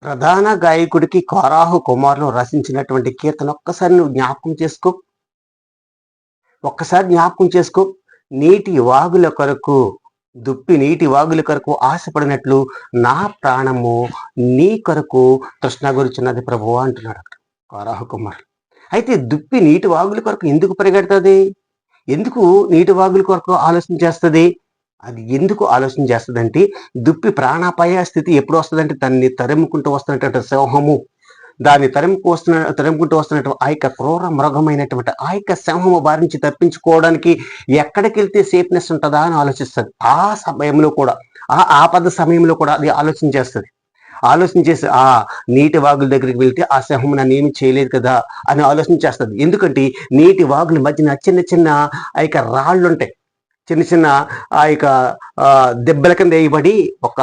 ప్రధాన గాయకుడికి కోరాహు కుమారులు రచించినటువంటి కీర్తన ఒక్కసారి నువ్వు జ్ఞాపకం చేసుకో. ఒక్కసారి జ్ఞాపకం చేసుకో. నీటి వాగుల కొరకు దుప్పి నీటి వాగుల కొరకు ఆశపడినట్లు నా ప్రాణము నీ కొరకు తృష్ణగొరుచున్నది ప్రభువా అంటున్నాడు అక్కడ కోరాహు కుమారులు. అయితే దుప్పి నీటి వాగుల కొరకు ఎందుకు పరిగెడుతుంది? ఎందుకు నీటి వాగుల కొరకు ఆలోచన చేస్తుంది? అది ఎందుకు ఆలోచన చేస్తుందంటే, దుప్పి ప్రాణాపాయ స్థితి ఎప్పుడు వస్తుందంటే దాన్ని తరుముకుంటూ వస్తున్నటువంటి సింహము, దాన్ని తరుముకుంటూ వస్తున్నటువంటి ఆ యొక్క క్రూర మృగమైనటువంటి ఆ యొక్క సింహము బారి నుంచి తప్పించుకోవడానికి ఎక్కడికి వెళ్తే సేఫ్నెస్ ఉంటుందా అని ఆలోచిస్తుంది. ఆ సమయంలో కూడా, ఆ ఆపద సమయంలో కూడా అది ఆలోచన చేస్తుంది. ఆలోచన చేసి ఆ నీటి వాగుల దగ్గరికి వెళ్తే ఆ సింహం నన్ను ఏమి చేయలేదు కదా అని ఆలోచన చేస్తుంది. ఎందుకంటే నీటి వాగుల మధ్యన చిన్న చిన్న ఆ యొక్క రాళ్ళు ఉంటాయి, చిన్న చిన్న ఆ యొక్క దెబ్బల కింద వేయబడి ఒక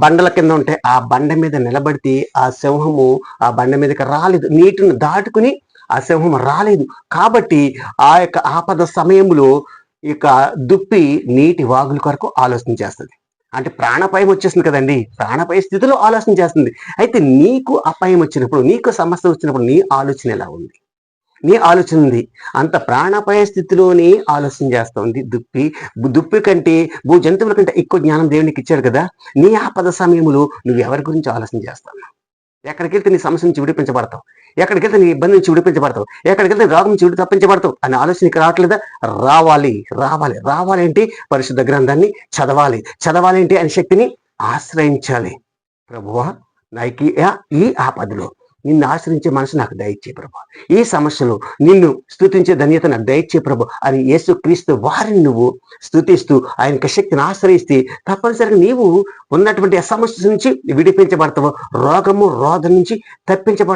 బండల కింద ఉంటాయి. ఆ బండ మీద నిలబడితే ఆ సింహము ఆ బండ మీదకి రాలేదు, నీటిని దాటుకుని ఆ సింహం రాలేదు. కాబట్టి ఆ యొక్క ఆపద సమయంలో ఇక దుప్పి నీటి వాగుల కొరకు ఆలోచన చేస్తుంది. అంటే ప్రాణాపాయం వచ్చేసింది కదండి, ప్రాణాపాయ స్థితిలో ఆలోచన చేస్తుంది. అయితే నీకు అపాయం వచ్చినప్పుడు, నీకు సమస్య వచ్చినప్పుడు నీ ఆలోచన ఎలా ఉంది? నీ ఆలోచన ఉంది. అంత ప్రాణాపాయ స్థితిలోనే ఆలోచన చేస్తుంది దుప్పి. దుప్పి కంటే భూ జంతువుల కంటే ఎక్కువ జ్ఞానం దేవునికి ఇచ్చాడు కదా. నీ ఆపద సమయంలో నువ్వు ఎవరి గురించి ఆలోచన చేస్తావు? ఎక్కడికి వెళ్తే నీ సమస్య నుంచి విడిపించబడతావు? ఎక్కడికి వెళ్తే నీ ఇబ్బంది నుంచి విడిపించబడతావు? ఎక్కడికి వెళ్తే రోగం నుంచి తప్పించబడతావు అనే ఆలోచనకి రావట్లేదా? రావాలి రావాలి రావాలి అంటే పరిశుద్ధ గ్రంథాన్ని చదవాలి. చదవాలి అంటే ఆయన శక్తిని ఆశ్రయించాలి. ప్రభువా నాకు ఈ ఆపదలో నిన్ను ఆశ్రయించే మనసు నాకు దయచే ప్రభు, ఈ సమస్యలో నిన్ను స్తుతించే ధన్యత నాకు దయచే ప్రభు అని యేసుక్రీస్తు వారిని నువ్వు స్తుతిస్తూ ఆయన శక్తిని ఆశ్రయిస్తే తప్పనిసరిగా నీవు ఉన్నటువంటి ఆ సమస్య నుంచి విడిపించబడతావు, రోగము రోధ నుంచి తప్పించబడతావు.